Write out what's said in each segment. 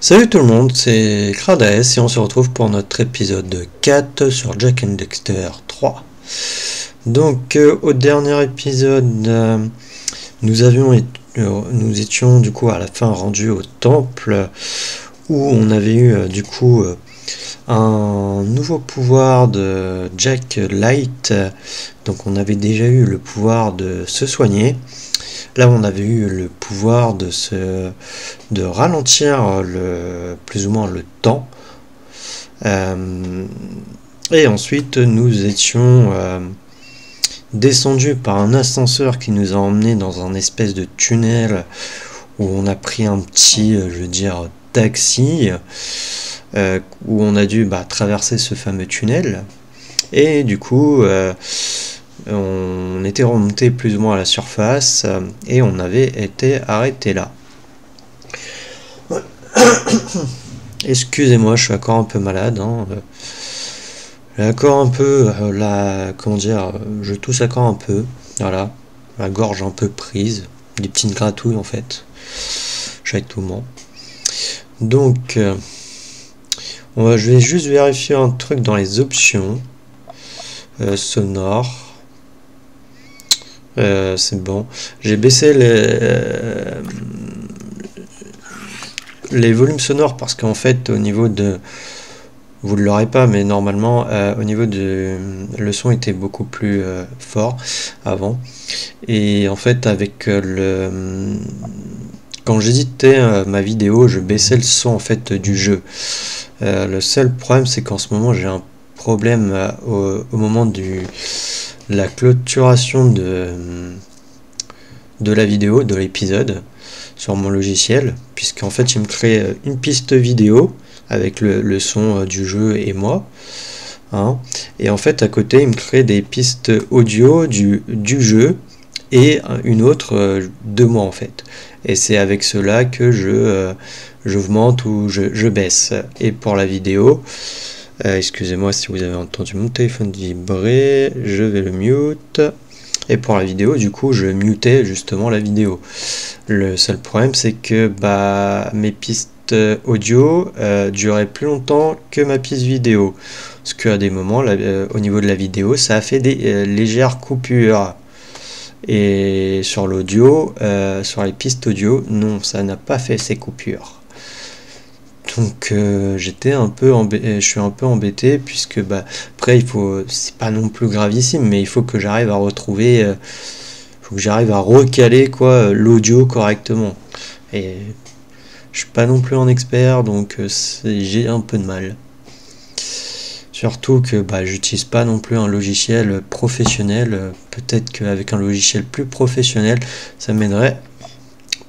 Salut tout le monde, c'est Cradaes et on se retrouve pour notre épisode 4 sur Jak and Daxter 3. Donc au dernier épisode, nous étions du coup à la fin rendus au temple où on avait eu du coup un nouveau pouvoir de Jack Light. Donc on avait déjà eu le pouvoir de se soigner. Là, on avait eu le pouvoir de ralentir plus ou moins le temps. Et ensuite, nous étions descendus par un ascenseur qui nous a emmenés dans un espèce de tunnel où on a pris un petit, taxi, où on a dû traverser ce fameux tunnel. Et du coup, on était remonté plus ou moins à la surface et on avait été arrêté là. Excusez-moi, je suis encore un peu malade. J'ai encore un peu je tousse encore un peu. Voilà, la gorge un peu prise, des petites gratouilles en fait. Chaque moment. Donc, je vais juste vérifier un truc dans les options sonores. C'est bon. J'ai baissé les volumes sonores parce qu'en fait au niveau de, vous ne l'aurez pas mais normalement au niveau de, le son était beaucoup plus fort avant et en fait avec quand j'éditais ma vidéo je baissais le son en fait du jeu. Le seul problème c'est qu'en ce moment j'ai un problème au moment la clôturation de la vidéo, de l'épisode sur mon logiciel, puisqu'en fait il me crée une piste vidéo avec le son du jeu et moi, et en fait à côté il me crée des pistes audio du jeu et une autre de moi en fait, et c'est avec cela que j'augmente ou je baisse. Et pour la vidéo, excusez-moi si vous avez entendu mon téléphone vibrer, je vais le mute. Et pour la vidéo, du coup, je mutais justement la vidéo. Le seul problème, c'est que mes pistes audio duraient plus longtemps que ma piste vidéo. Parce qu'à des moments, au niveau de la vidéo, ça a fait des légères coupures. Et sur l'audio, sur les pistes audio, non, ça n'a pas fait ces coupures. Donc j'étais un peu je suis un peu embêté puisque après c'est pas non plus gravissime, mais il faut que j'arrive à retrouver, faut que j'arrive à recaler l'audio correctement. Et je suis pas non plus un expert, donc j'ai un peu de mal. Surtout que j'utilise pas non plus un logiciel professionnel. Peut-être qu'avec un logiciel plus professionnel, ça m'aiderait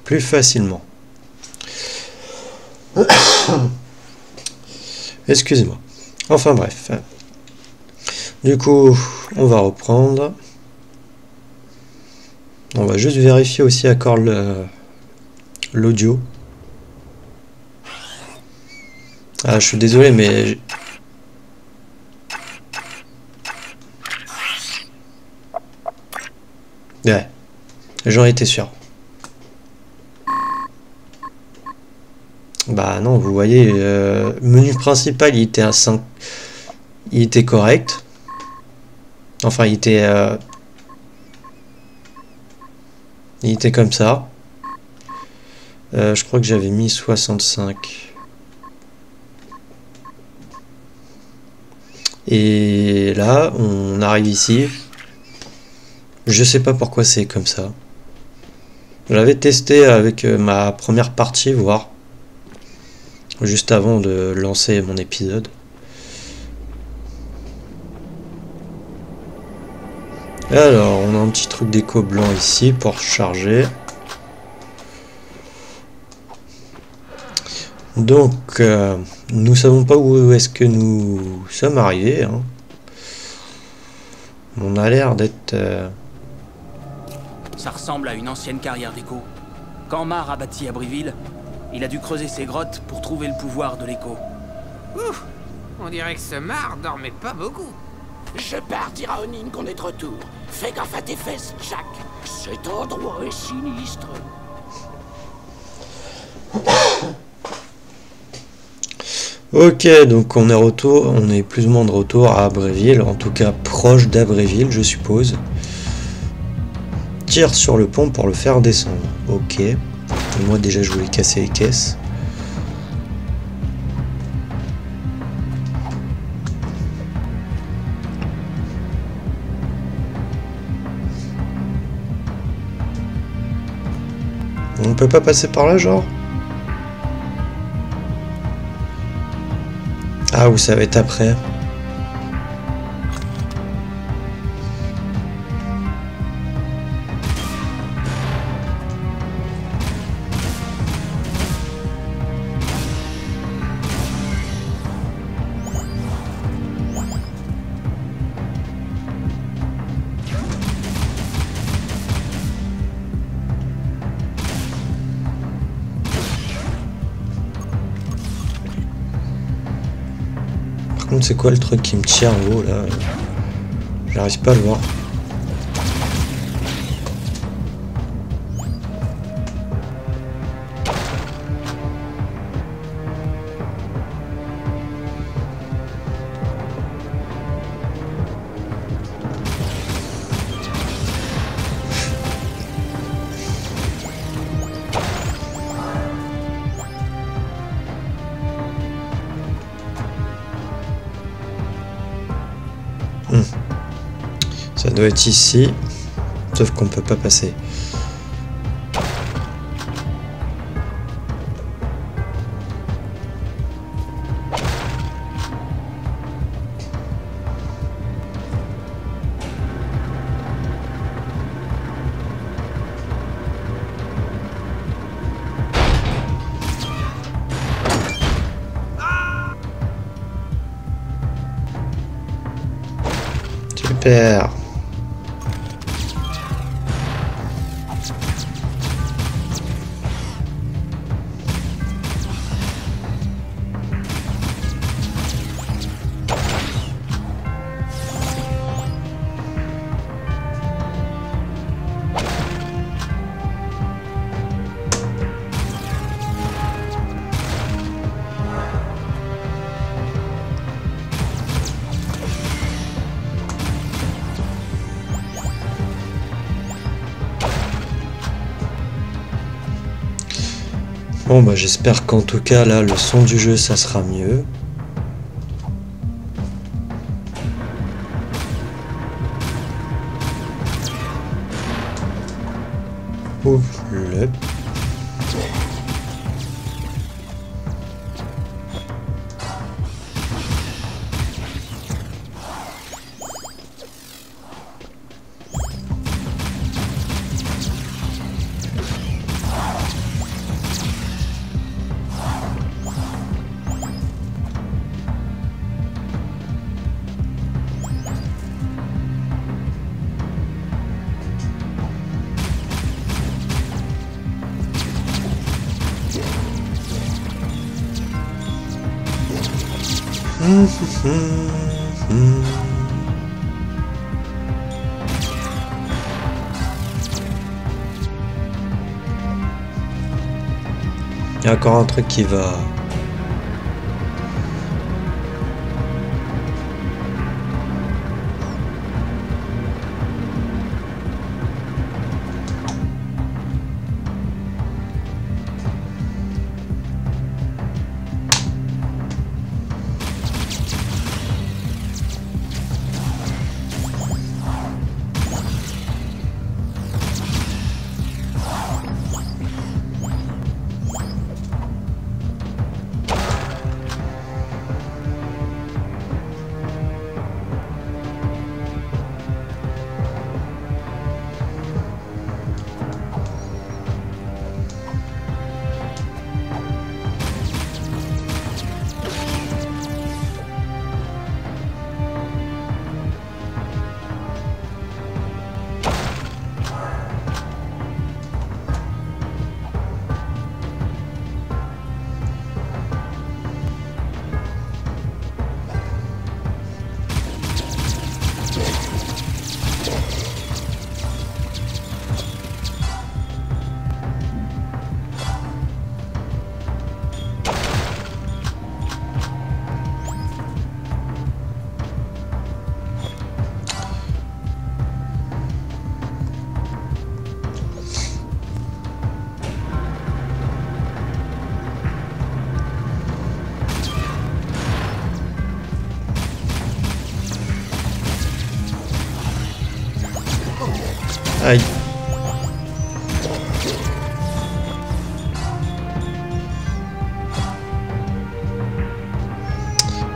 plus facilement. Excusez-moi. Enfin bref. Du coup, on va reprendre. On va juste vérifier aussi encore l'audio. Ah, je suis désolé, mais... Ouais, j'en étais sûr. Non, vous voyez, menu principal il était à 5, il était correct. Enfin, il était comme ça. Je crois que j'avais mis 65. Et là, on arrive ici. Je sais pas pourquoi c'est comme ça. J'avais testé avec ma première partie, voir. Juste avant de lancer mon épisode. Alors, on a un petit truc d'écho blanc ici pour charger. Donc, nous savons pas où est-ce que nous sommes arrivés. On a l'air d'être... Ça ressemble à une ancienne carrière d'écho. Quand Mar a bâti Abbeville, il a dû creuser ses grottes pour trouver le pouvoir de l'écho. Ouf, on dirait que ce Mar dormait pas beaucoup. Je pars dire à Onin qu'on est de retour. Fais gaffe à tes fesses, Jack. Cet endroit est sinistre. Ok, donc on est plus ou moins de retour à Abréville, en tout cas proche d'Abréville, je suppose. Tire sur le pont pour le faire descendre. Ok. Et moi déjà je voulais casser les caisses. On peut pas passer par là, genre? Ah, ou ça va être après. Par contre, c'est quoi le truc qui me tire en haut là? J'arrive pas à le voir. Ça doit être ici, sauf qu'on peut pas passer. Super. Bon bah j'espère qu'en tout cas là le son du jeu ça sera mieux. Ouvre le... Il y a encore un truc qui va...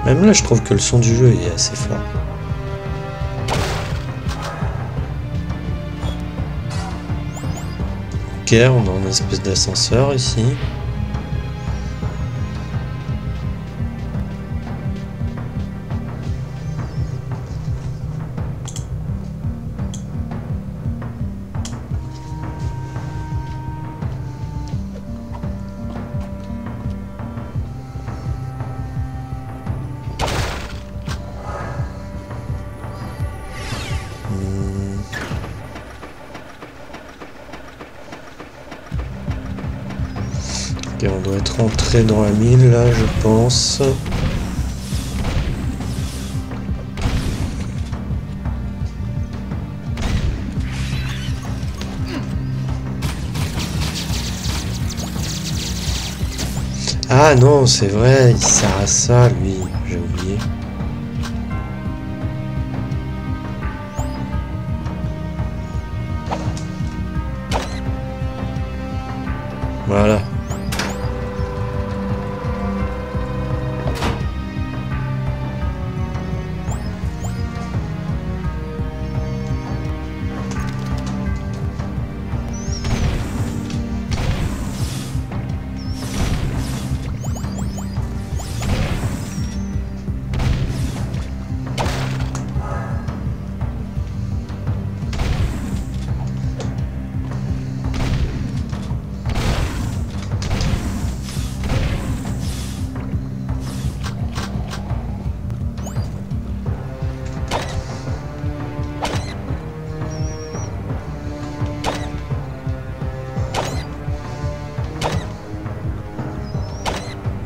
Même là, je trouve que le son du jeu est assez fort. Ok, on a une espèce d'ascenseur ici. Ok, on doit être rentré dans la mine là, je pense. Ah non, c'est vrai, il sert à ça lui, j'ai oublié. Voilà.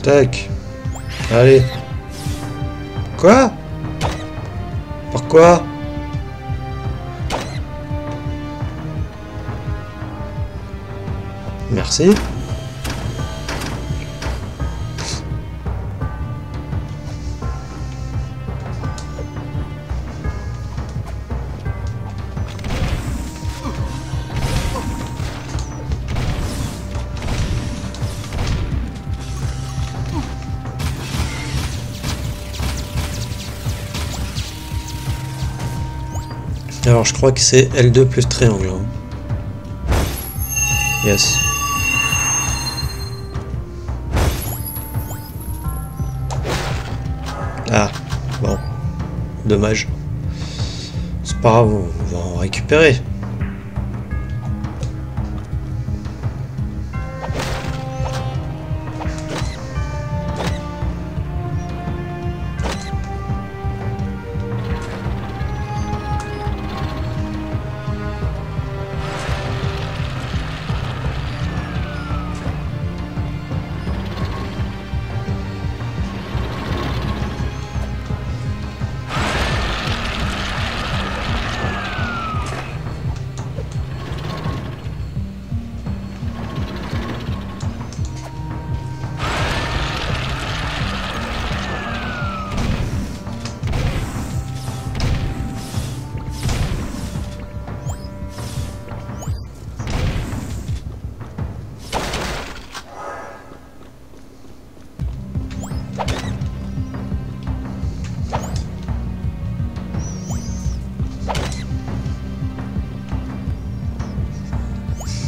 Tac. Allez. Quoi? Pourquoi? Merci. Alors je crois que c'est L2 plus triangle. Hein. Yes. Ah, bon. Dommage. C'est pas grave, on va en récupérer.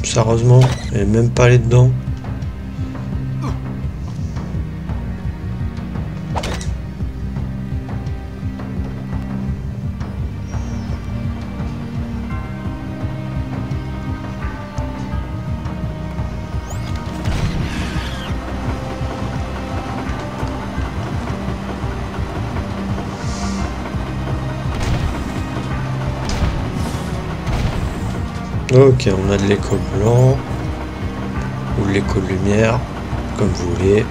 Sérieusement, elle est même pas allée dedans. Ok, on a de l'écho blanc ou de l'écho de lumière, comme vous voulez.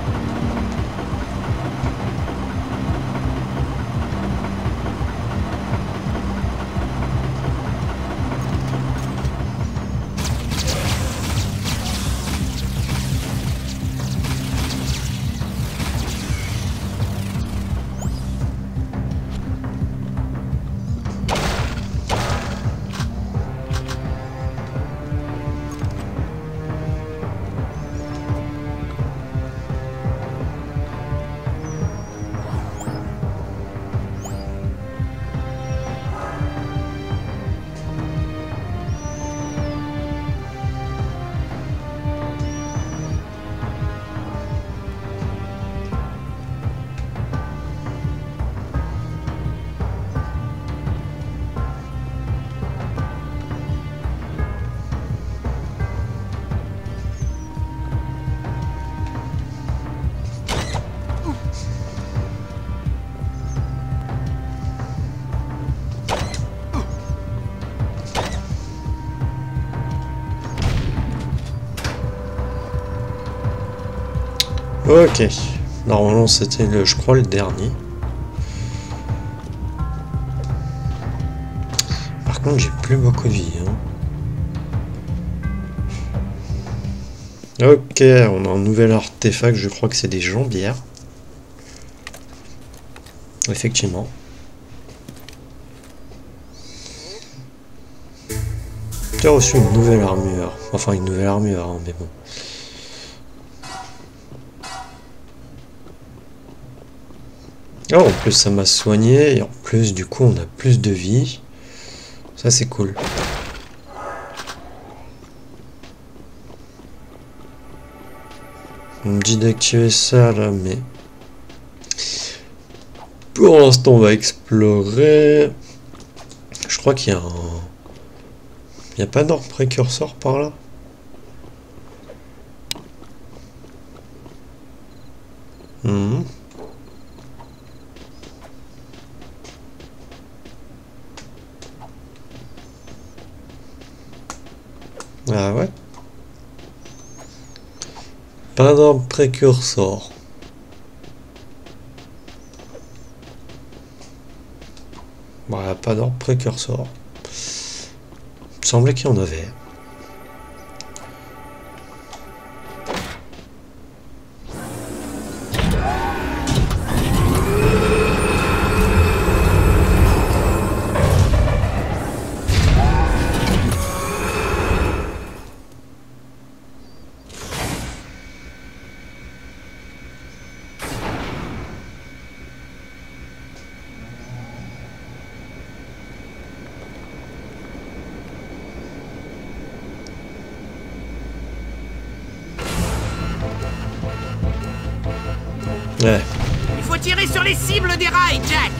Ok. Normalement c'était le, je crois, le dernier. Par contre j'ai plus beaucoup de vie. Hein. Ok, on a un nouvel artefact, je crois que c'est des jambières. Effectivement. Tu as reçu une nouvelle armure. Enfin une nouvelle armure, hein, mais bon. Oh, en plus ça m'a soigné et en plus du coup on a plus de vie. Ça c'est cool. On me dit d'activer ça là, mais pour l'instant on va explorer. Je crois qu'il y a un... Il n'y a pas d'ordre précurseur par là. Ah ouais. Pas d'ordre précurseur. Voilà, pas d'ordre précurseur. Il me semblait qu'il y en avait. Ouais. Il faut tirer sur les cibles des rails, Jack.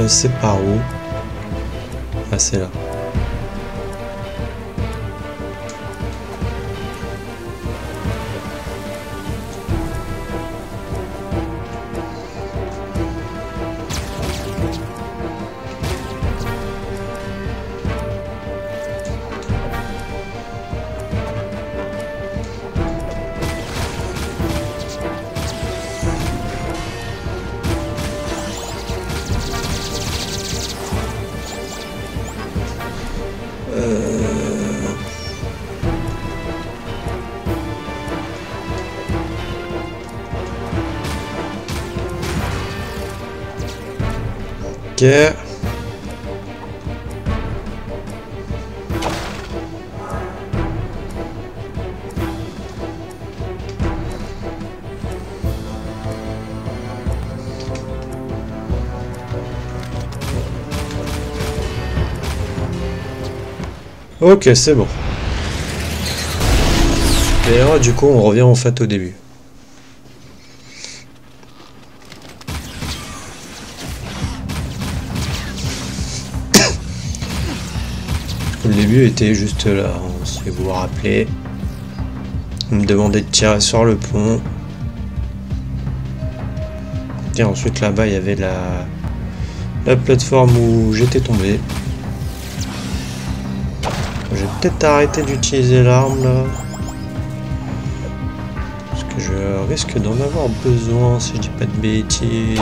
C'est par où? Ah, c'est là. Ok. Ok, c'est bon. Et là, du coup, on revient en fait au début. Le début était juste là, si vous vous rappelez. On me demandait de tirer sur le pont. Et ensuite là-bas il y avait la plateforme où j'étais tombé. Je vais peut-être arrêter d'utiliser l'arme là. Parce que je risque d'en avoir besoin si je dis pas de bêtises.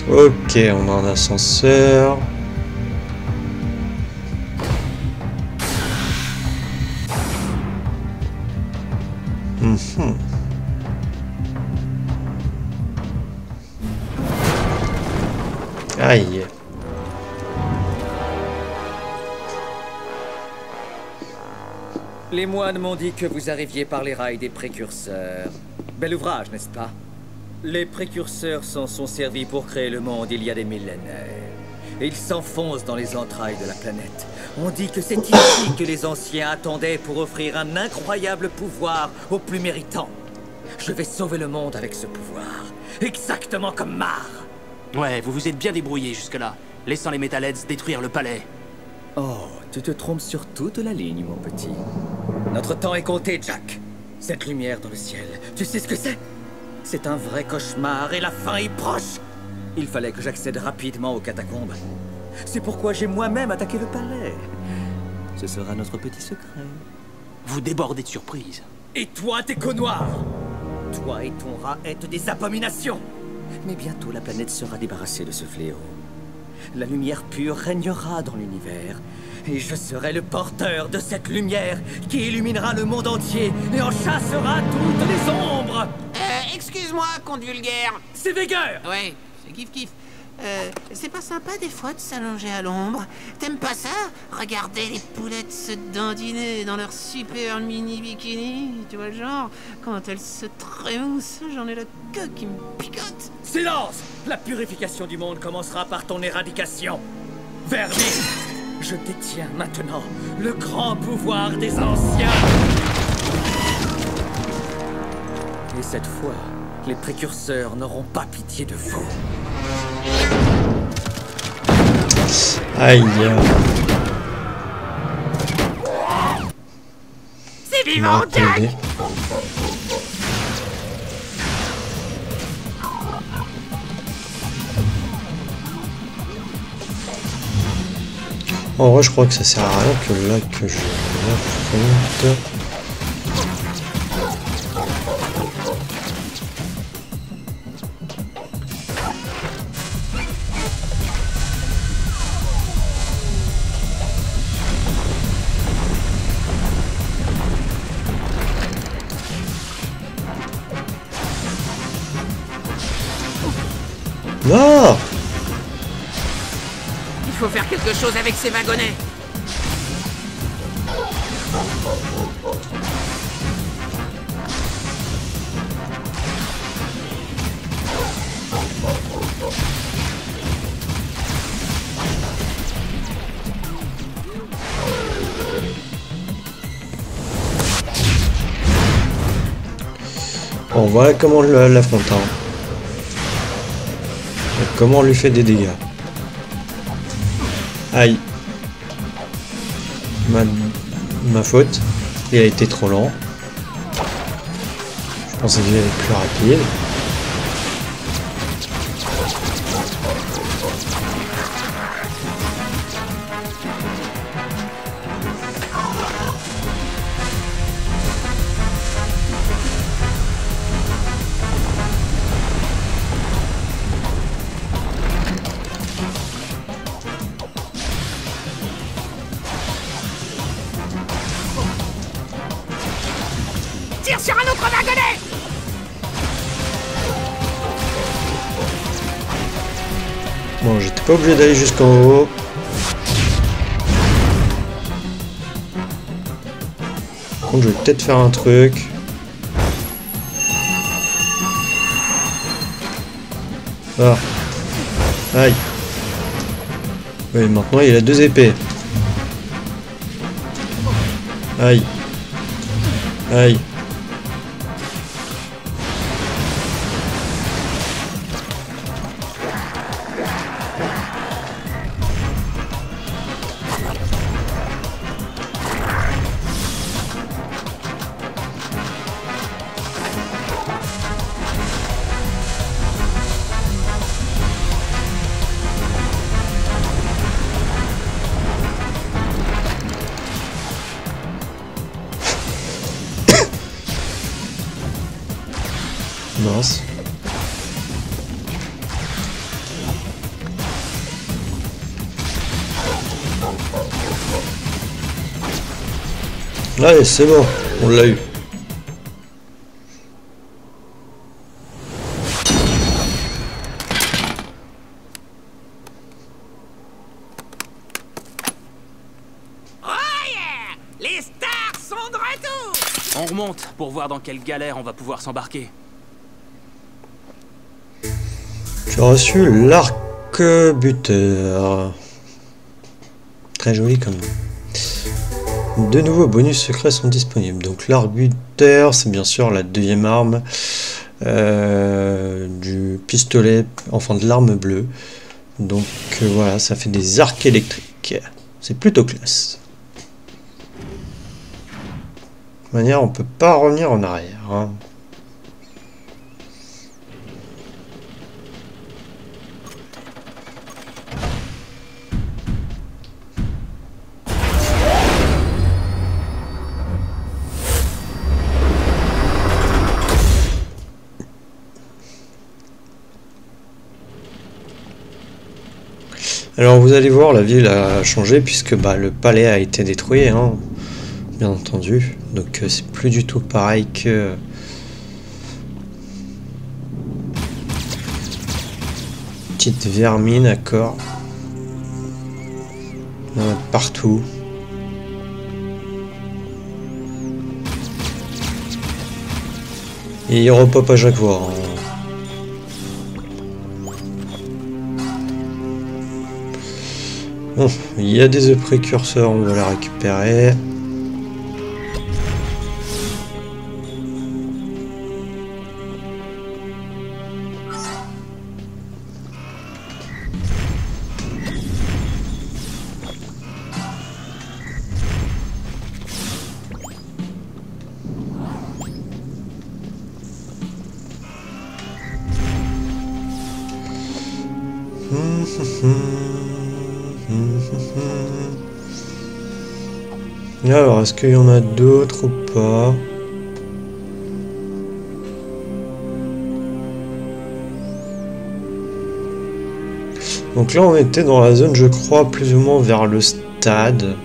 Ok, on a un ascenseur. Aïe. Les moines m'ont dit que vous arriviez par les rails des précurseurs. Bel ouvrage, n'est-ce pas? Les précurseurs s'en sont servis pour créer le monde il y a des millénaires. Et ils s'enfoncent dans les entrailles de la planète. On dit que c'est ici que les anciens attendaient pour offrir un incroyable pouvoir aux plus méritants. Je vais sauver le monde avec ce pouvoir. Exactement comme Mar. Ouais, vous vous êtes bien débrouillé jusque-là, laissant les Metalheads détruire le palais. Oh, tu te trompes sur toute la ligne, mon petit. Notre temps est compté, Jack. Cette lumière dans le ciel, tu sais ce que c'est? C'est un vrai cauchemar et la fin est proche. Il fallait que j'accède rapidement aux catacombes. C'est pourquoi j'ai moi-même attaqué le palais. Ce sera notre petit secret. Vous débordez de surprises. Et toi, t'es noir. Toi et ton rat êtes des abominations. Mais bientôt la planète sera débarrassée de ce fléau. La lumière pure régnera dans l'univers. Et je serai le porteur de cette lumière qui illuminera le monde entier et en chassera toutes les ombres. Excuse-moi, compte vulgaire. C'est Veigar. Ouais, c'est kiff-kiff. C'est pas sympa des fois de s'allonger à l'ombre. T'aimes pas ça? Regardez les poulettes se dandiner dans leur super mini bikini. Tu vois le genre? Quand elles se trémoussent, j'en ai la queue qui me picote. Silence! La purification du monde commencera par ton éradication. Vermine, je détiens maintenant le grand pouvoir des anciens. Et cette fois, les précurseurs n'auront pas pitié de vous. Aïe. C'est vivant, Jack! En vrai, je crois que ça sert à rien que là que je l'affronte. Non! Il faut faire quelque chose avec ces wagonnets. Bon, voilà comment on l'affronte. Hein. Comment on lui fait des dégâts. Aïe. Ma faute. Il a été trop lent. Je pensais qu'il allait être plus rapide. Tire sur un autre wagonnet! Bon, j'étais pas obligé d'aller jusqu'en haut. Par contre, je vais peut-être faire un truc. Ah. Aïe. Oui, maintenant il a deux épées. Aïe. Aïe. Mince. Allez, c'est bon, on l'a eu. Oh yeah! Les stars sont de On remonte pour voir dans quelle galère on va pouvoir s'embarquer. Tu as reçu l'arc-buteur. Très joli comme nom. De nouveaux bonus secrets sont disponibles. Donc l'arc-buteur, c'est bien sûr la deuxième arme du pistolet, enfin de l'arme bleue. Donc voilà, ça fait des arcs électriques. C'est plutôt classe. De toute manière, on peut pas revenir en arrière. Hein. Alors vous allez voir, la ville a changé puisque le palais a été détruit, hein, bien entendu. Donc c'est plus du tout pareil que... Petite vermine à corps. Partout. Et il repop à chaque fois. Hein. Bon, il y a des œufs précurseurs, on va les récupérer. Alors, est-ce qu'il y en a d'autres ou pas? Donc là, on était dans la zone, je crois, plus ou moins vers le stade.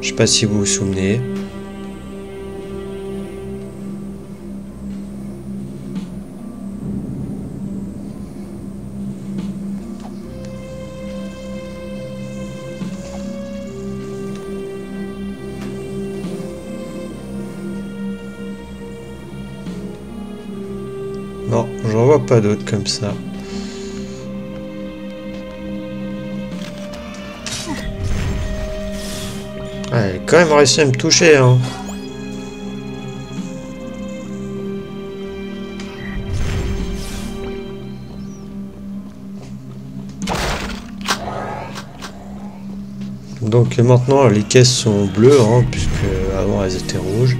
Je sais pas si vous vous souvenez. Non, j'en vois pas d'autres comme ça. Ah, elle a quand même réussi à me toucher, hein. Donc maintenant les caisses sont bleues, hein, puisque avant elles étaient rouges.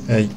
Aïe.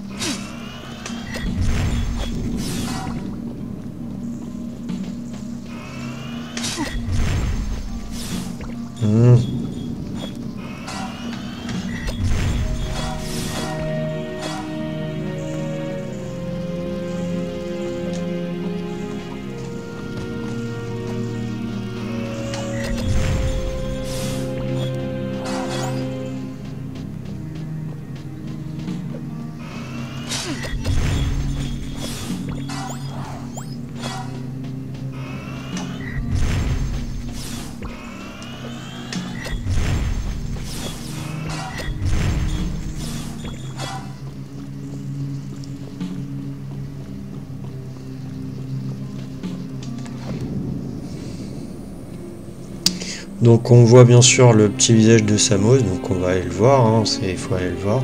Donc on voit bien sûr le petit visage de Samos, donc on va aller le voir, hein, il faut aller le voir.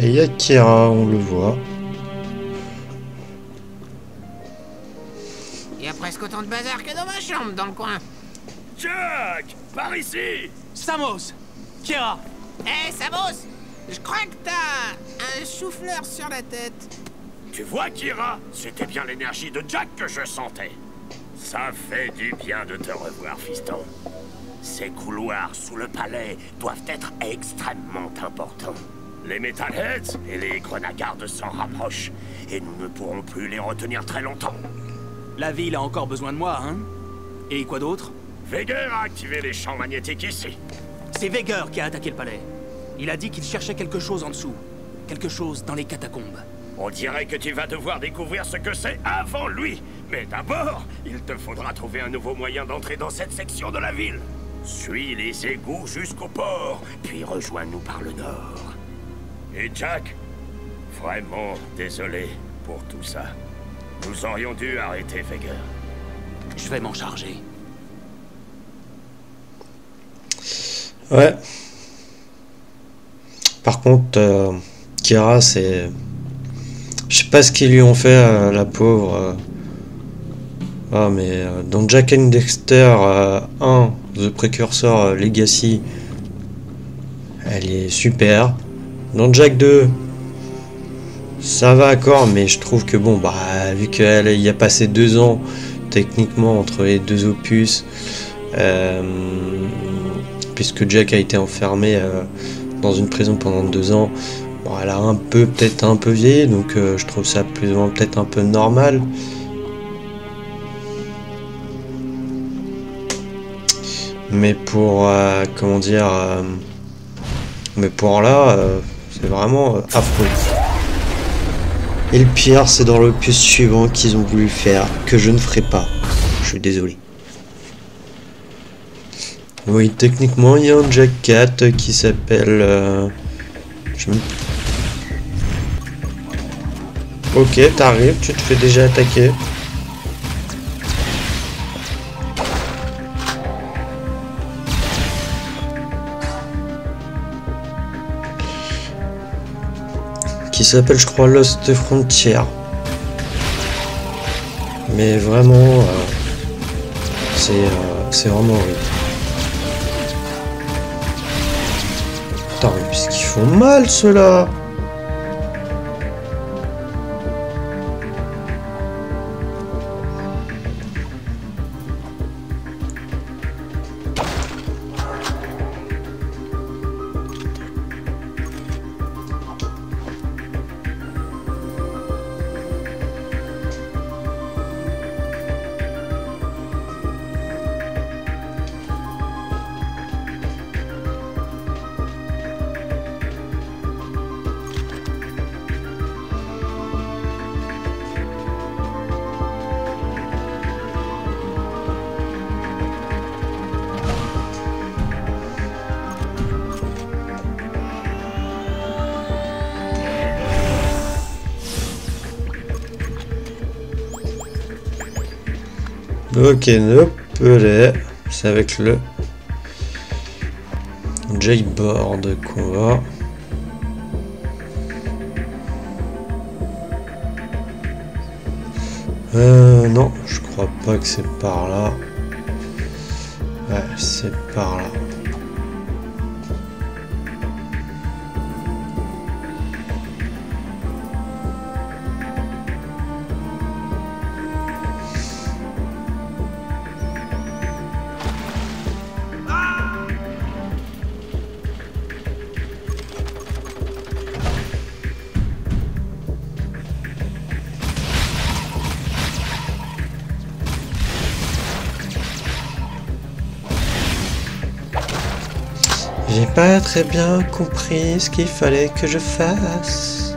Et il y a Keira, on le voit. Il y a presque autant de bazar que dans ma chambre, dans le coin. Jack, par ici. Samos! Keira! Hé, Samos! Je crois que t'as un chou-fleur sur la tête. Tu vois, Keira, c'était bien l'énergie de Jack que je sentais. Ça fait du bien de te revoir, fiston. Ces couloirs sous le palais doivent être extrêmement importants. Les Metalheads et les Grenagardes s'en rapprochent, et nous ne pourrons plus les retenir très longtemps. La ville a encore besoin de moi, hein? Et quoi d'autre? Veger a activé les champs magnétiques ici. C'est Veger qui a attaqué le palais. Il a dit qu'il cherchait quelque chose en dessous. Quelque chose dans les catacombes. On dirait que tu vas devoir découvrir ce que c'est avant lui. Mais d'abord, il te faudra trouver un nouveau moyen d'entrer dans cette section de la ville. Suis les égouts jusqu'au port, puis rejoins-nous par le nord. Et Jack, vraiment désolé pour tout ça. Nous aurions dû arrêter Veger. Je vais m'en charger. Ouais. Par contre, Kira, c'est... Je sais pas ce qu'ils lui ont fait, la pauvre. Ah, mais dans Jak and Dexter 1, The Precursor Legacy, elle est super. Dans Jak 2, ça va encore, mais je trouve que bon, bah, vu qu'elle y a passé 2 ans, techniquement, entre les 2 opus, puisque Jack a été enfermé dans une prison pendant 2 ans, bon, elle a peut-être un peu vieilli, donc je trouve ça plus ou moins peut-être un peu normal. Mais pour comment dire, mais pour là, c'est vraiment affreux. Et le pire, c'est dans l'opus suivant qu'ils ont voulu faire, que je ne ferai pas. Je suis désolé. Oui, techniquement, il y a un Jak 4 qui s'appelle... Ok, t'arrives, tu te fais déjà attaquer. Qui s'appelle, je crois, Lost Frontier. Mais vraiment, c'est vraiment horrible. Putain, mais puisqu'ils font mal, ceux-là. Ok, nope, c'est avec le J-board qu'on va. Non, je crois pas que c'est par là. Ouais, c'est par là. J'ai pas très bien compris ce qu'il fallait que je fasse.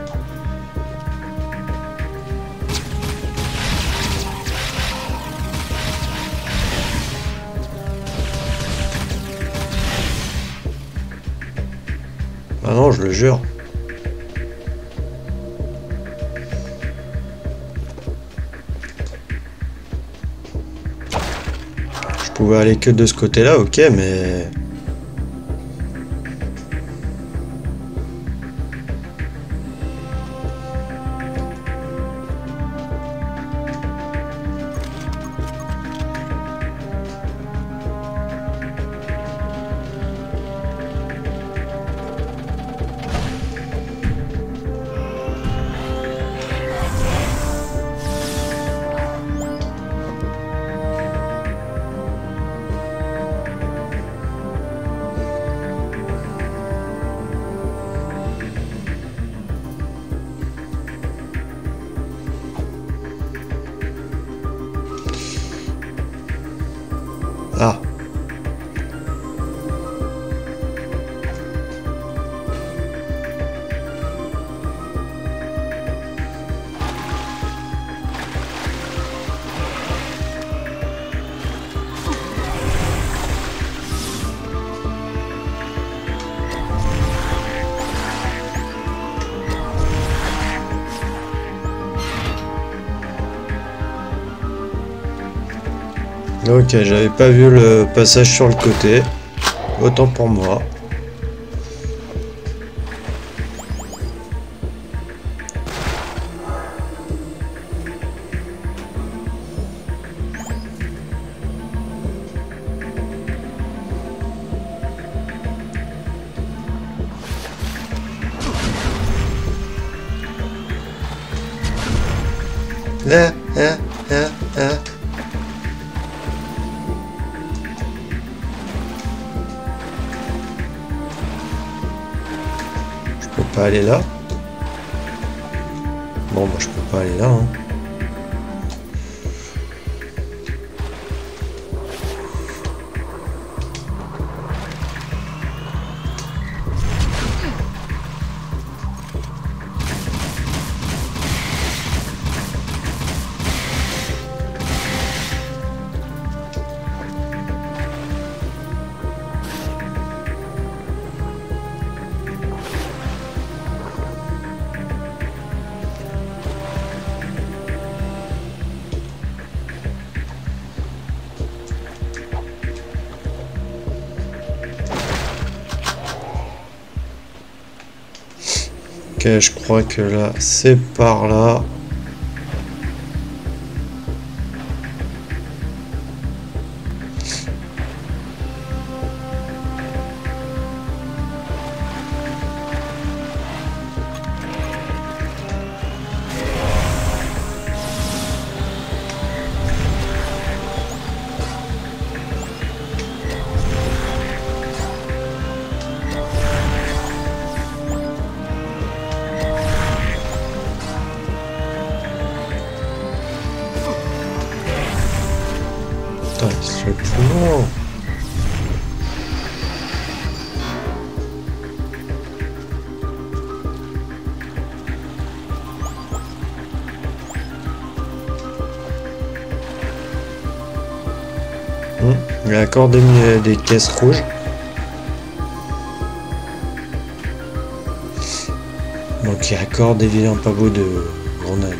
Ah non, je le jure. Je pouvais aller que de ce côté-là, ok, mais... Ok, j'avais pas vu le passage sur le côté. Autant pour moi. Là, là, là, là. Je peux pas aller là. Bon, moi je peux pas aller là. Hein. Ok, je crois que là, c'est par là. Putain, il se fait plus loin. Il y a encore des caisses rouges. Donc il y a encore des vilains pavots de grenades.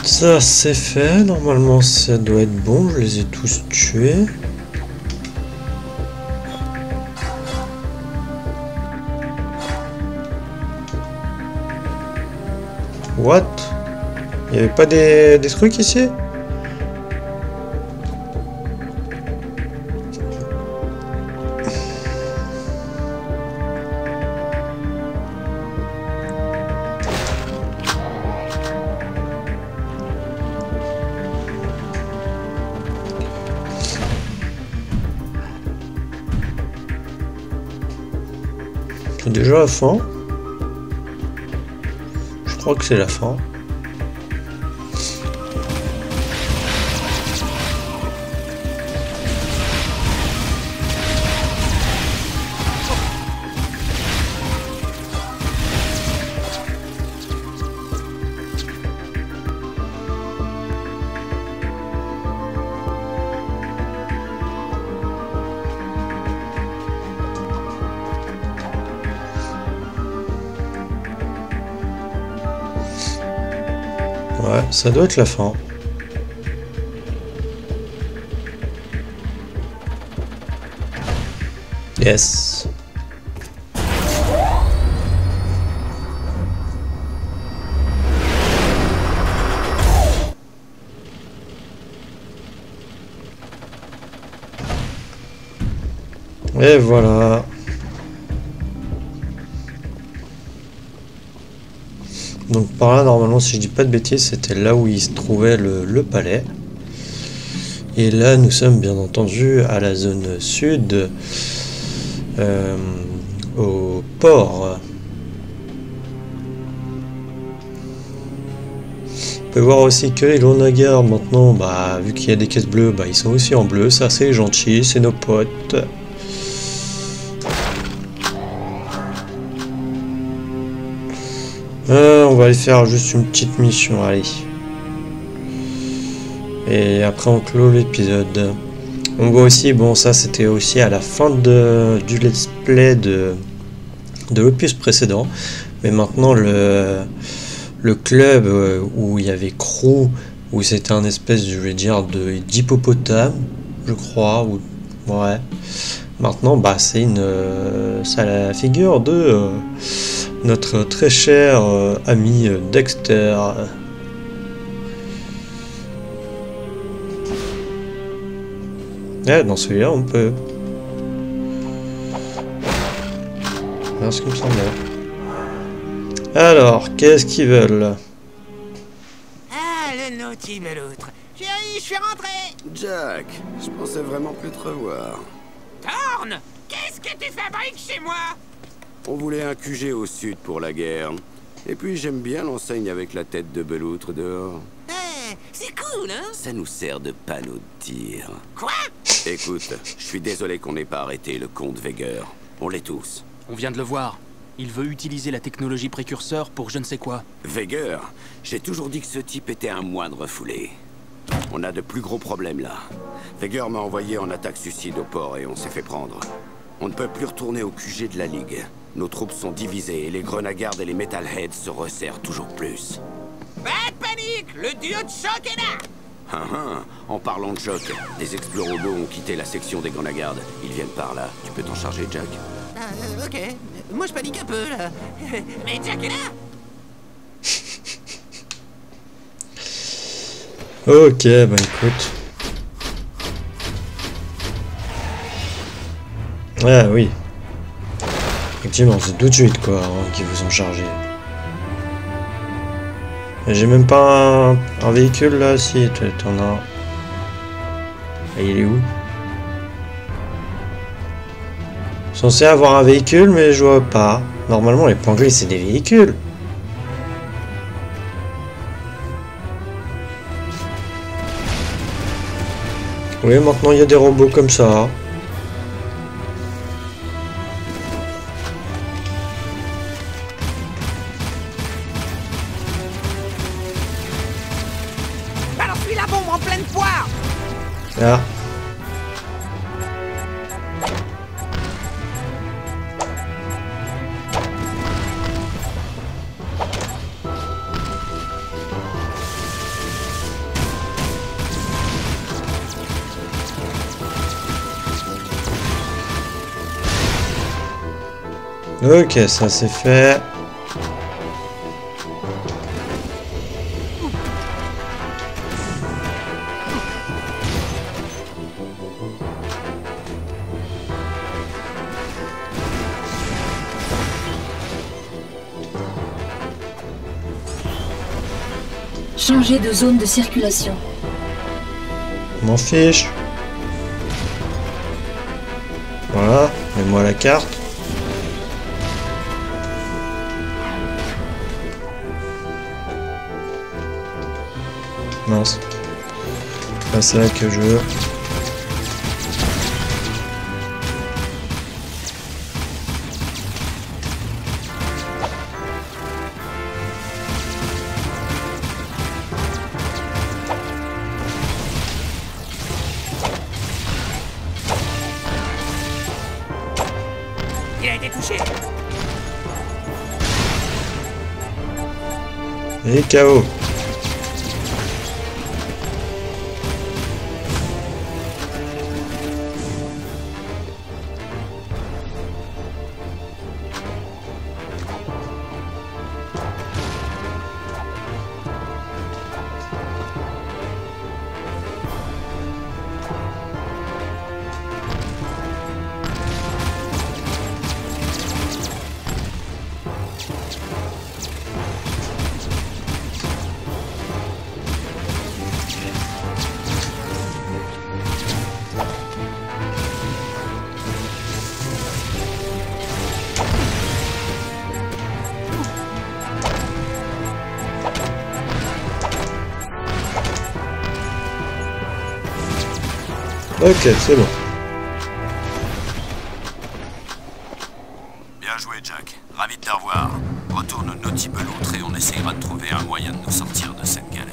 Ça c'est fait, normalement ça doit être bon, je les ai tous tués. What? Il n'y avait pas des trucs ici? C'est déjà la fin. Je crois que c'est la fin. Ouais, ça doit être la fin. Yes. Et voilà. Donc par là, normalement, si je dis pas de bêtises, c'était là où il se trouvait le palais. Et là, nous sommes bien entendu à la zone sud, au port. On peut voir aussi que les Grenagers, maintenant, bah, vu qu'il y a des caisses bleues, bah, ils sont aussi en bleu. Ça, c'est gentil, c'est nos potes. On va aller faire juste une petite mission, allez. Et après on clôt l'épisode. On voit aussi, bon ça c'était aussi à la fin du let's play de l'opus précédent. Mais maintenant le club où il y avait Crew, où c'était un espèce, je vais dire, d'hippopotame, je crois, ou ouais. Maintenant bah c'est la figure de notre très cher ami Dexter. Ouais, dans celui-là, on peut. C'est ce qui me semblait. Alors, qu'est-ce qu'ils veulent? Ah, le naughty l'autre. Chérie, je suis rentré. Jack, je pensais vraiment plus te revoir. Thorn, qu'est-ce que tu fabriques chez moi? On voulait un QG au sud pour la guerre. Et puis j'aime bien l'enseigne avec la tête de beloutre dehors. C'est cool, hein? Ça nous sert de panneau de tir. Quoi? Écoute, je suis désolé qu'on n'ait pas arrêté le comte Veger. On l'est tous. On vient de le voir. Il veut utiliser la technologie précurseur pour je ne sais quoi. Veger, j'ai toujours dit que ce type était un moine refoulé. On a de plus gros problèmes là. Veger m'a envoyé en attaque suicide au port et on s'est fait prendre. On ne peut plus retourner au QG de la Ligue. Nos troupes sont divisées et les Grenagers et les Metalheads se resserrent toujours plus. Pas de panique, le duo de choc est là. En parlant de choc, des explorobots ont quitté la section des Grenagers. Ils viennent par là. Tu peux t'en charger, Jack? Ok. Moi je panique un peu là. Mais Jack est là. Ok, bah écoute. Ah oui. Effectivement, c'est tout de suite quoi, qui vous en chargez. J'ai même pas un véhicule là, si t'en as. Et il est où? Censé avoir un véhicule, mais je vois pas. Normalement, les Pangolins c'est des véhicules. Oui, maintenant il y a des robots comme ça. Balance-lui la bombe en pleine poire. Ah. Ok, ça c'est fait. Changer de zone de circulation. M'en fiche. Voilà, mets-moi la carte. Mince. C'est pas ça que je veux. Il a été touché. Et KO. Ok, c'est bon. Bien joué, Jack. Ravi de te revoir. Retourne nos petits peloutres et on essayera de trouver un moyen de nous sortir de cette galère.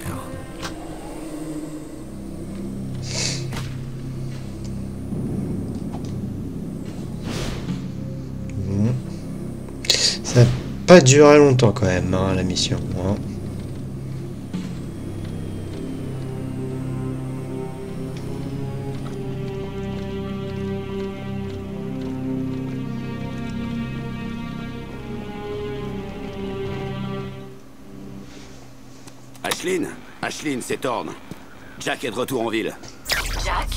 Ça n'a pas duré longtemps quand même, hein, la mission. Hein. Ashlyn, c'est Thorne. Jack est de retour en ville. Jack,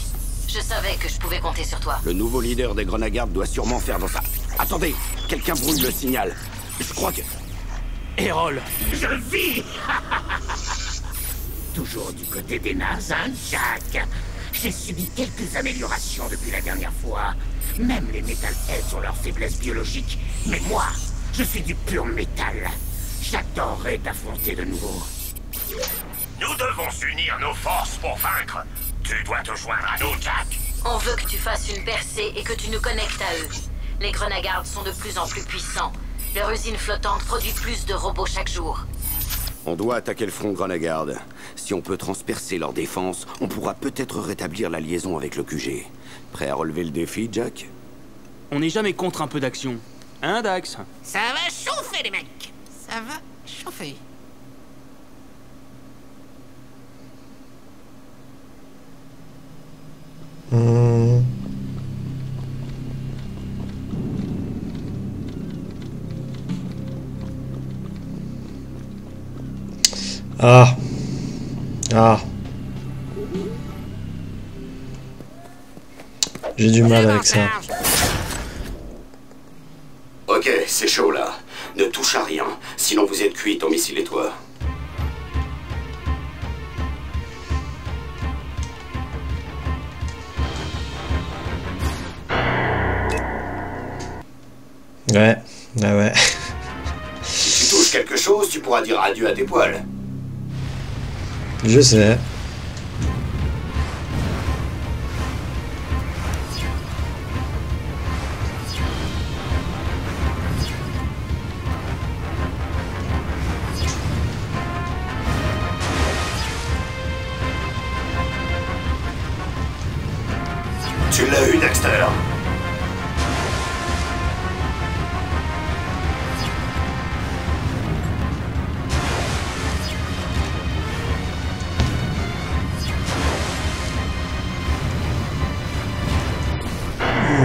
je savais que je pouvais compter sur toi. Le nouveau leader des Grenagard doit sûrement faire dans ça. Attendez, quelqu'un brûle le signal. Je crois que... Errol, je vis. Toujours du côté des nazes, hein, Jack? J'ai subi quelques améliorations depuis la dernière fois. Même les Metalheads ont leurs faiblesses biologiques. Mais moi, je suis du pur métal. J'adorerais t'affronter de nouveau. Nous devons unir nos forces pour vaincre. Tu dois te joindre à nous, Jack. On veut que tu fasses une percée et que tu nous connectes à eux. Les Grenagard sont de plus en plus puissants. Leur usine flottante produit plus de robots chaque jour. On doit attaquer le front Grenagard. Si on peut transpercer leur défense, on pourra peut-être rétablir la liaison avec le QG. Prêt à relever le défi, Jack? On n'est jamais contre un peu d'action. Hein, Dax? Ça va chauffer, les mecs. Ça va chauffer. Ah. Ah. J'ai du mal avec ça. Ok, c'est chaud là. Ne touche à rien, sinon vous êtes cuit, ton missile et toi. Ouais, ah ouais. Si tu touches quelque chose, tu pourras dire adieu à tes poils. Je sais. Tu l'as eu, Dexter.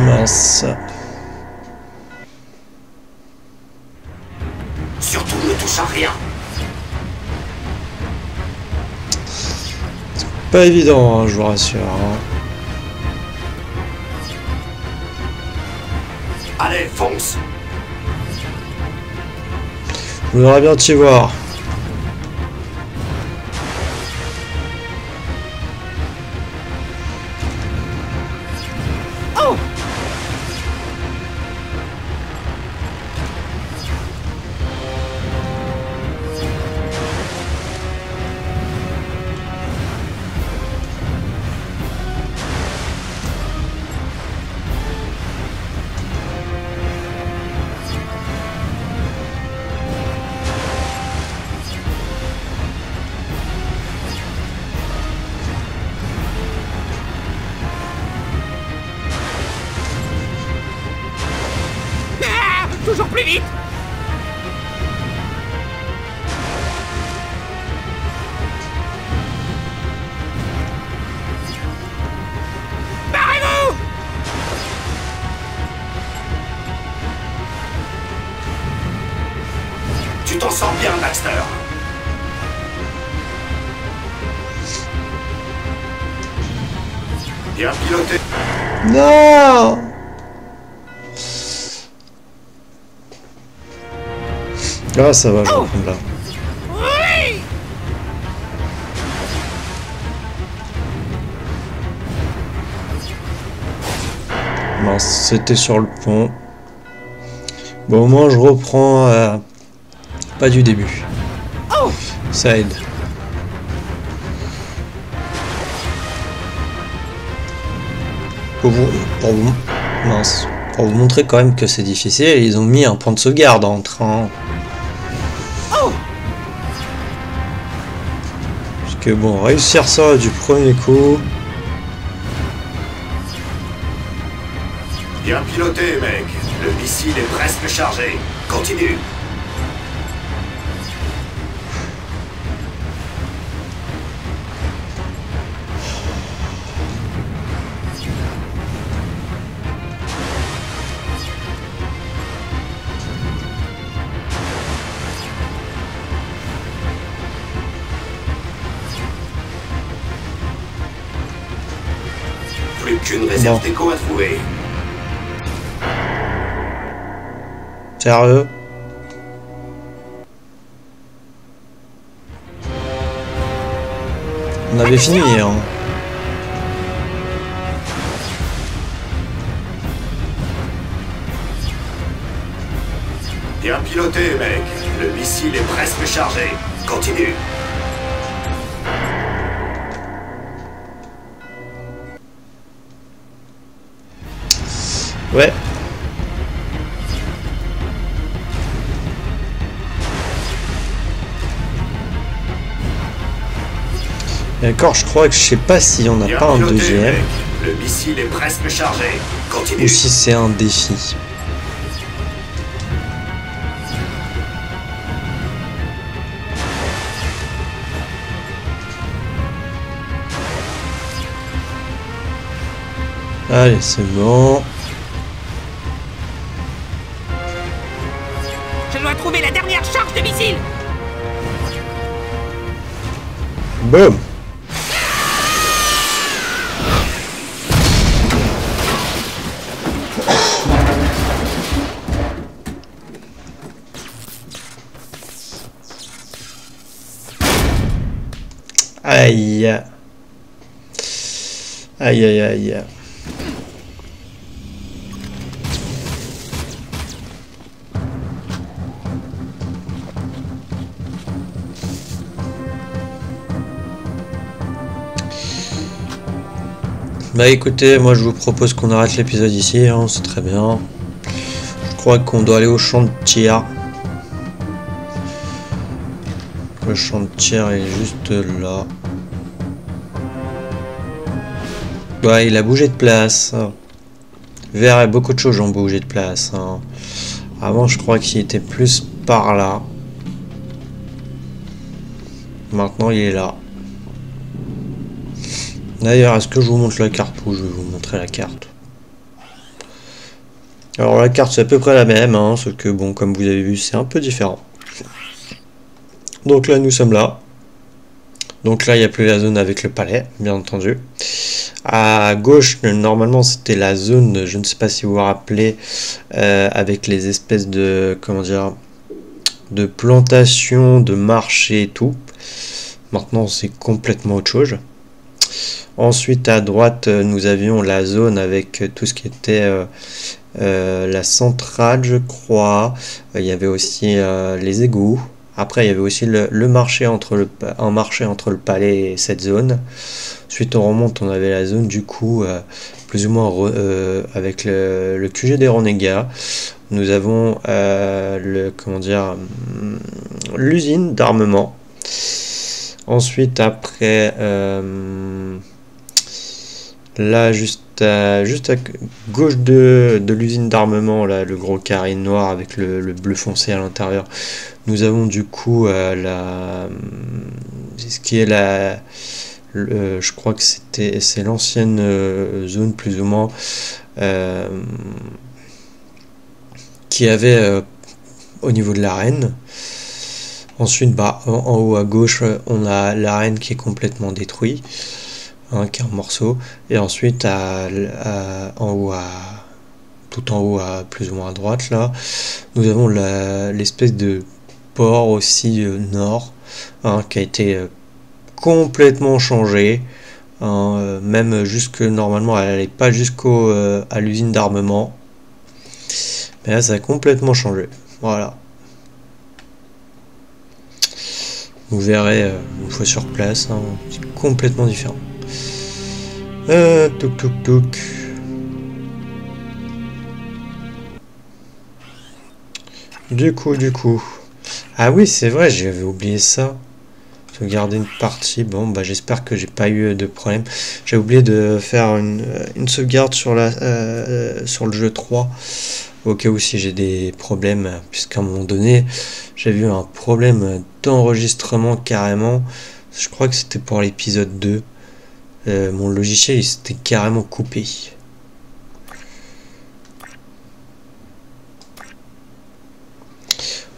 Mince. Surtout ne touche à rien. Pas évident, hein, je vous rassure. Hein. Allez, fonce. Je voudrais bien t'y voir. Toujours plus vite. Barrez-vous! Tu t'en sors bien, Baxter. Bien piloté. Non! Ah, ça va, je vais reprendre là. Oui! Mince, c'était sur le pont. Bon, au moins, je reprends pas du début. Ça aide. mince, pour vous montrer quand même que c'est difficile, ils ont mis un point de sauvegarde en train. Parce que bon, réussir ça du premier coup. Bien piloté, mec. Le missile est presque chargé. Continue. Plus qu'une réserve d'écho à trouver. Sérieux? On avait fini, hein. Bien piloté, mec. Le missile est presque chargé. Continue. Ouais. D'accord, je crois que je sais pas si on n'a pas un deuxième. Mec. Le missile est presque chargé. Continue. Ou si c'est un défi. Allez, c'est bon. Je dois trouver la dernière charge de missile. Boum. Aïe. Aïe aïe aïe. Bah écoutez, moi je vous propose qu'on arrête l'épisode ici, hein, c'est très bien. Je crois qu'on doit aller au champ de tir. Le champ de tir est juste là. Ouais, il a bougé de place. Vert et beaucoup de choses ont bougé de place. Hein. Avant, je crois qu'il était plus par là. Maintenant, il est là. D'ailleurs, est-ce que je vous montre la carte ou je vais vous montrer la carte? Alors, la carte, c'est à peu près la même, hein, sauf que, bon, comme vous avez vu, c'est un peu différent. Donc là, nous sommes là. Donc là, il n'y a plus la zone avec le palais, bien entendu. À gauche, normalement, c'était la zone, je ne sais pas si vous vous rappelez, avec les espèces de, comment dire, de plantations, de marchés et tout. Maintenant, c'est complètement autre chose. Ensuite, à droite, nous avions la zone avec tout ce qui était la centrale, je crois. Il y avait aussi les égouts. Après, il y avait aussi le marché entre le palais et cette zone. Ensuite, on remonte, on avait la zone du coup, plus ou moins avec le QG des renégats. Nous avons l'usine d'armement. Ensuite, après, là, juste à gauche de l'usine d'armement, là, le gros carré noir avec le bleu foncé à l'intérieur, nous avons du coup ce qui est je crois que c'est l'ancienne zone plus ou moins qui avait au niveau de l'arène. Ensuite, bah, en haut à gauche, on a l'arène qui est complètement détruite, hein, qui est en morceaux. Et ensuite, tout en haut, à plus ou moins à droite, là, nous avons l'espèce de port aussi nord, hein, qui a été complètement changé. Hein, même jusque normalement, elle n'allait pas à l'usine d'armement. Mais là, ça a complètement changé. Voilà. Vous verrez une fois sur place, hein, c'est complètement différent. Touk touk touk. Du coup. Ah oui, c'est vrai, j'avais oublié ça. Sauvegarder une partie. Bon, bah j'espère que j'ai pas eu de problème. J'ai oublié de faire une sauvegarde sur sur le jeu 3. Au cas où si j'ai des problèmes, puisqu'à un moment donné, j'ai eu un problème d'enregistrement carrément. Je crois que c'était pour l'épisode 2. Mon logiciel il s'était carrément coupé.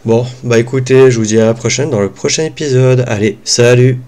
Bon, bah écoutez, je vous dis à la prochaine dans le prochain épisode. Allez, salut!